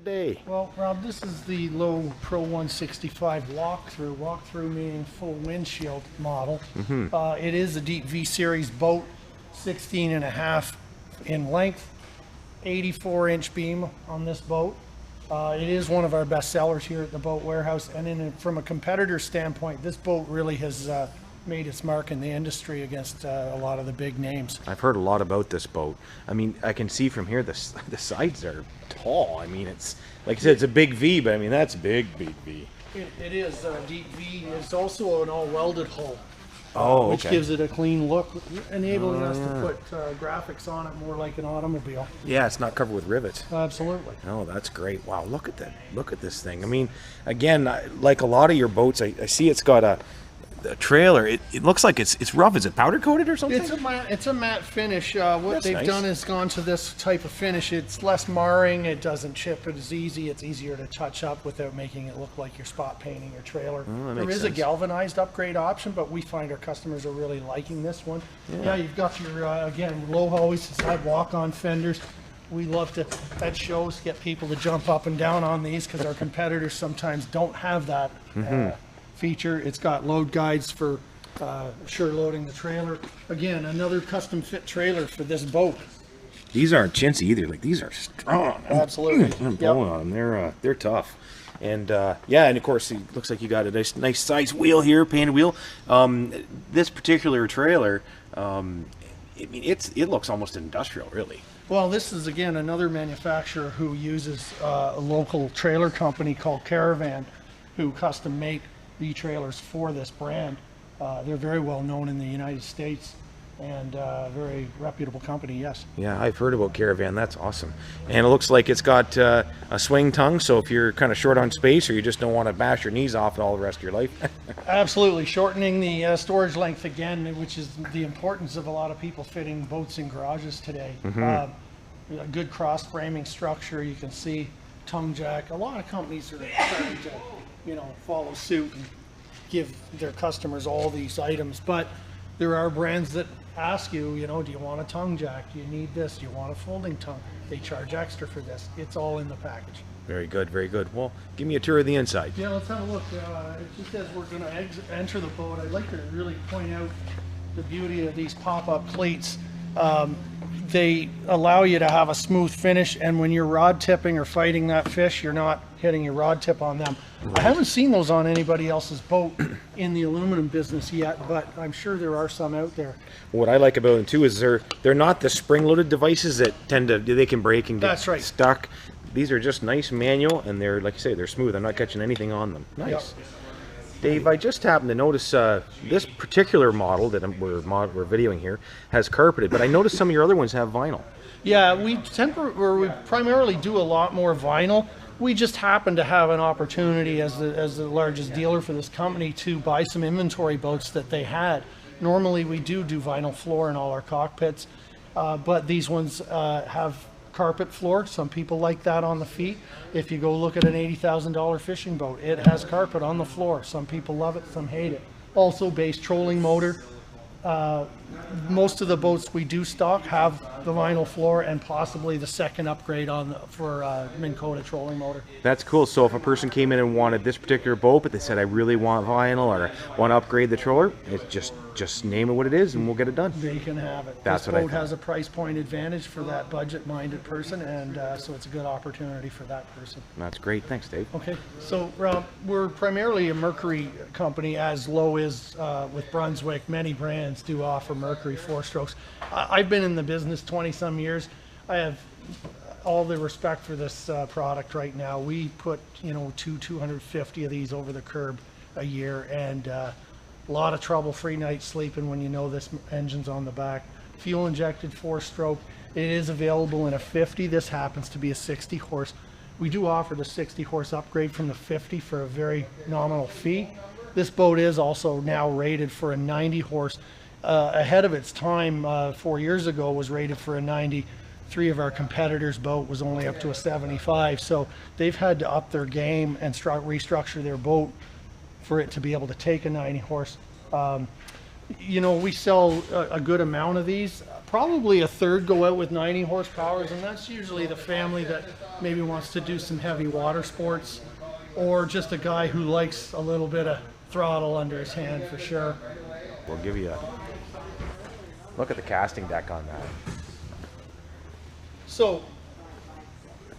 day. Well, Rob, this is the Lowe Pro 165 walkthrough. Walkthrough meaning full windshield model. It is a deep V series boat, 16.5 in length, 84-inch beam on this boat. It is one of our best sellers here at the Boat Warehouse, and from a competitor standpoint, this boat really has made its mark in the industry against a lot of the big names. I've heard a lot about this boat. I mean, I can see from here the sides are tall. I mean, it's like I said, it's a big V, but I mean that's big V. It is a deep V. It's also an all welded hull. Which okay. gives it a clean look, enabling us to put graphics on it more like an automobile. Yeah, it's not covered with rivets. Absolutely. Oh, that's great. Wow, look at that. Look at this thing. I mean, again, like a lot of your boats, I see it's got a trailer. It looks like it's rough. Is it powder coated or something? It's a matte finish. What they've done is gone to this type of finish. It's less marring. It doesn't chip as easy. It's easier to touch up without making it look like you're spot painting your trailer. There is a galvanized upgrade option, but we find our customers are really liking this one. Yeah, you've got your again, Lowe always has had walk-on fenders. We love to, at shows, get people to jump up and down on these because our competitors sometimes don't have that feature. It's got load guides for sure loading the trailer. Again, another custom fit trailer for this boat. These aren't chintzy either. Like, these are strong. Absolutely. I'm pulling on them. They're tough. And yeah, and of course it looks like you got a nice size wheel here, painted wheel. This particular trailer, I mean, it looks almost industrial, really. Well, this is again another manufacturer who uses a local trailer company called Caravan, who custom make the trailers for this brand. They're very well known in the United States and very reputable company, yes. Yeah, I've heard about Caravan. That's awesome. And it looks like it's got a swing tongue, so if you're kind of short on space or you just don't want to bash your knees off all the rest of your life. Absolutely, shortening the storage length again, which is the importance of a lot of people fitting boats in garages today. A good cross framing structure, you can see tongue jack. A lot of companies are starting to follow suit and give their customers all these items, but there are brands that ask you, do you want a tongue jack? Do you need this? Do you want a folding tongue? They charge extra for this. It's all in the package. Very good, very good. Well, give me a tour of the inside. Yeah, let's have a look. Just as we're going to enter the boat, I'd like to really point out the beauty of these pop-up plates. They allow you to have a smooth finish, and when you're rod tipping or fighting that fish, you're not hitting your rod tip on them. I haven't seen those on anybody else's boat in the aluminum business yet, but I'm sure there are some out there. What I like about them too is they're not the spring-loaded devices that they can break and get stuck. These are just nice manual, and they're, like you say, they're smooth. I'm not catching anything on them. Nice. Yep. Dave, I just happened to notice this particular model that we're videoing here has carpeted, but I noticed some of your other ones have vinyl. Yeah, we primarily do a lot more vinyl. We just happen to have an opportunity as the largest dealer for this company to buy some inventory boats that they had. Normally we do vinyl floor in all our cockpits, but these ones have carpet floor. Some people like that on the feet. If you go look at an $80,000 fishing boat, it has carpet on the floor. Some people love it, some hate it. Also base trolling motor. Most of the boats we do stock have the vinyl floor and possibly the second upgrade for Minn Kota trolling motor. That's cool. So if a person came in and wanted this particular boat, but they said, I really want vinyl or want to upgrade the troller, it's just name it what it is and we'll get it done. They can have it. That's this what boat has a price point advantage for that budget-minded person, and so it's a good opportunity for that person. That's great. Thanks, Dave. Okay. So Rob, we're primarily a Mercury company, as Lowe is with Brunswick. Many brands do offer Mercury four-strokes. I've been in the business 20-some years. I have all the respect for this product right now. We put 250 of these over the curb a year, and a lot of trouble-free nights sleeping when this engine's on the back. Fuel injected four-stroke. It is available in a 50. This happens to be a 60 horse. We do offer the 60 horse upgrade from the 50 for a very nominal fee. This boat is also now rated for a 90 horse. Ahead of its time, 4 years ago, was rated for a 90. 3 of our competitors' boat was only up to a 75. So they've had to up their game and restructure their boat for it to be able to take a 90 horse. We sell a good amount of these. Probably a third go out with 90 horsepowers, and that's usually the family that maybe wants to do some heavy water sports, or just a guy who likes a little bit of throttle under his hand for sure. We'll give you a look at the casting deck on that. So,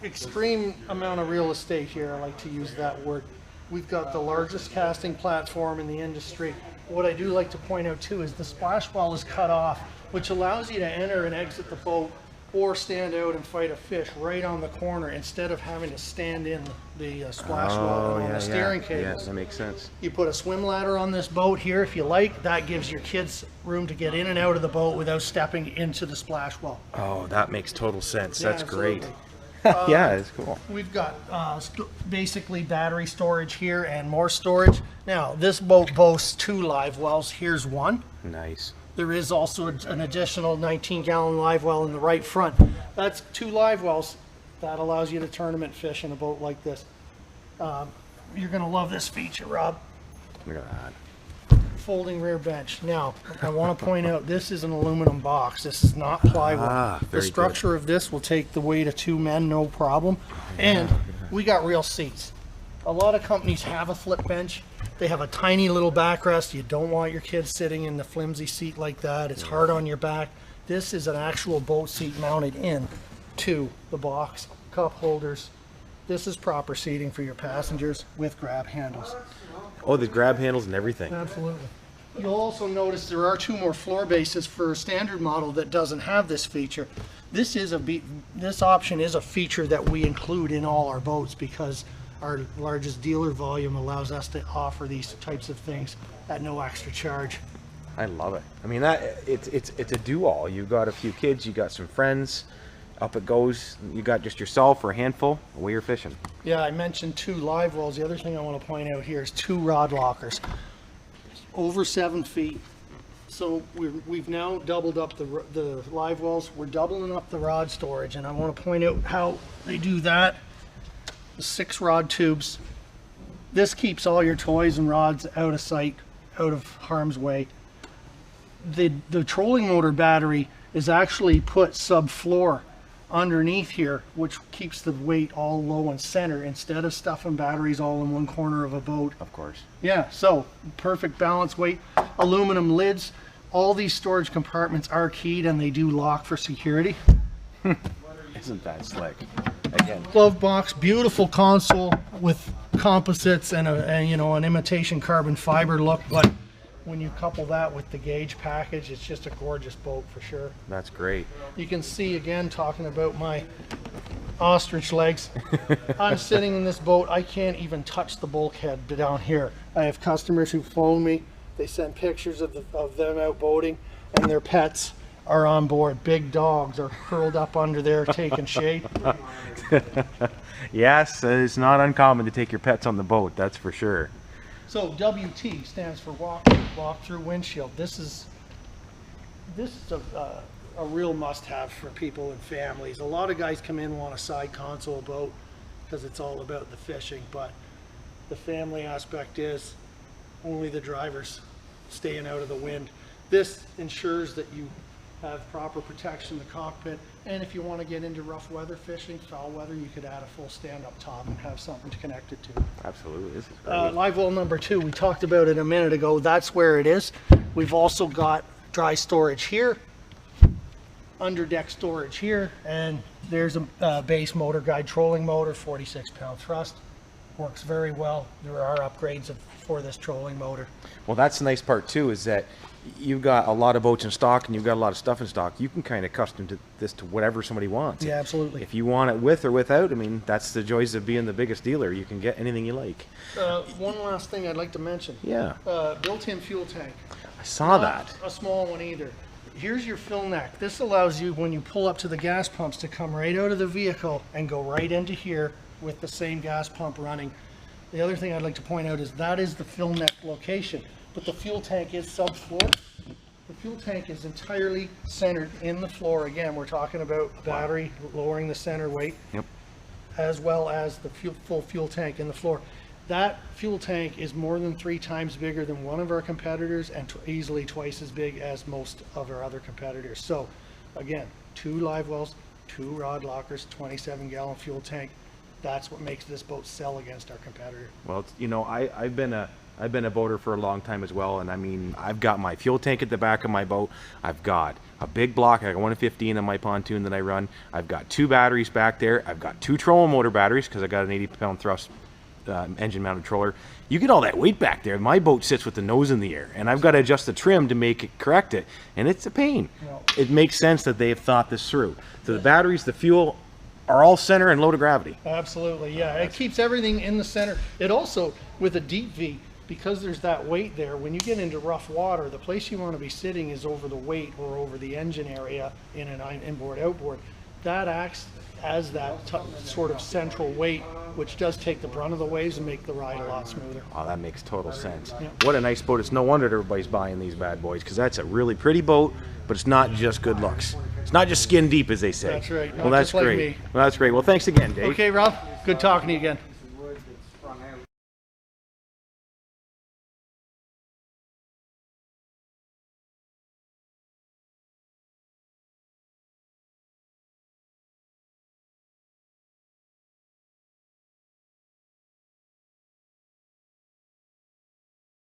extreme amount of real estate here, I like to use that word. We've got the largest casting platform in the industry. What I do like to point out too is the splash wall is cut off, which allows you to enter and exit the boat or stand out and fight a fish right on the corner instead of having to stand in the splash wall on the steering cables. Yes, that makes sense. You put a swim ladder on this boat here if you like. That gives your kids room to get in and out of the boat without stepping into the splash wall. Oh, that makes total sense. Yeah, That's absolutely. great. Yeah, it's cool. We've got basically battery storage here and more storage. Now, this boat boasts 2 live wells. Here's one. Nice. There is also an additional 19-gallon live well in the right front. That's 2 live wells. That allows you to tournament fish in a boat like this. You're going to love this feature, Rob. Look at that. Folding rear bench. Now, I want to point out this is an aluminum box. This is not plywood. The structure of this will take the weight of 2 men, no problem. And we got real seats. A lot of companies have a flip bench. They have a tiny little backrest. You don't want your kids sitting in the flimsy seat like that. It's hard on your back. This is an actual boat seat mounted in to the box. Cup holders. This is proper seating for your passengers with grab handles. Oh, the grab handles and everything. Absolutely. You'll also notice there are 2 more floor bases for a standard model that doesn't have this feature. This option is a feature that we include in all our boats because our largest dealer volume allows us to offer these types of things at no extra charge. I love it. I mean, it's a do-all. You've got a few kids, you got some friends. Up it goes. You got just yourself or a handful. Away you're fishing. Yeah, I mentioned 2 live wells. The other thing I want to point out here is 2 rod lockers, over 7 feet. So we've now doubled up the live wells. We're doubling up the rod storage, and I want to point out how they do that. The 6 rod tubes. This keeps all your toys and rods out of sight, out of harm's way. The trolling motor battery is actually put subfloor underneath here, which keeps the weight all low and center instead of stuffing batteries all in one corner of a boat. Of course. Yeah, so perfect balance weight. Aluminum lids. All these storage compartments are keyed and they do lock for security. Isn't that slick? Again. Glove box, beautiful console with composites and an imitation carbon fiber look, but when you couple that with the gauge package, it's just a gorgeous boat for sure. That's great. You can see again, talking about my ostrich legs. I'm sitting in this boat. I can't even touch the bulkhead down here. I have customers who phone me. They send pictures of them out boating, and their pets are on board. Big dogs are curled up under there taking shade. Yes, it's not uncommon to take your pets on the boat, that's for sure. So WT stands for walk through windshield. This is a real must-have for people and families. A lot of guys come in want a side console boat because it's all about the fishing, but the family aspect is only the drivers staying out of the wind. This ensures that you have proper protection in the cockpit, and if you want to get into rough weather fishing, foul weather, you could add a full stand-up top and have something to connect it to. Absolutely, this is great. Live well number 2, we talked about it a minute ago. That's where it is. We've also got dry storage here, under deck storage here, and there's a base motor guide trolling motor, 46-pound thrust. Works very well. There are upgrades for this trolling motor. Well, that's the nice part too, is that you've got a lot of boats in stock and you've got a lot of stuff in stock. You can kind of custom this to whatever somebody wants. Yeah, absolutely. If you want it with or without, I mean, that's the joys of being the biggest dealer. You can get anything you like. One last thing I'd like to mention. Yeah. Built-in fuel tank. I saw Not that. a small one either. Here's your fill neck. This allows you, when you pull up to the gas pumps, to come right out of the vehicle and go right into here with the same gas pump running. The other thing I'd like to point out is that is the fill neck location, but the fuel tank is subfloor. The fuel tank is entirely centered in the floor. Again, we're talking about battery lowering the center weight, Yep. as well as the full fuel tank in the floor. That fuel tank is more than 3 times bigger than one of our competitors and easily twice as big as most of our other competitors. So Again, 2 live wells, 2 rod lockers, 27-gallon fuel tank. That's what makes this boat sell against our competitor. Well, you know, I've been a boater for a long time as well, and I mean, I've got my fuel tank at the back of my boat. I've got a big block. I got 115 on my pontoon that I run. I've got 2 batteries back there. I've got 2 trolling motor batteries because I got an 80-pound thrust engine-mounted troller. You get all that weight back there. My boat sits with the nose in the air, and I've got to adjust the trim to make it correct it, and it's a pain. No. It makes sense that they have thought this through. So the batteries, the fuel, are all center and low to gravity. Absolutely, yeah. It keeps everything in the center. It also, with a deep V, because there's that weight there, when you get into rough water, the place you want to be sitting is over the weight or over the engine area in an inboard, outboard. That acts as that sort of central weight, which does take the brunt of the waves and make the ride a lot smoother. Oh, that makes total sense. Yeah. What a nice boat. It's no wonder everybody's buying these bad boys, because that's a really pretty boat, but it's not just good looks. It's not just skin deep, as they say. That's right. Well, that's just like great. me. Well, that's great. Well, thanks again, Dave. Okay, Rob. Good talking to you again.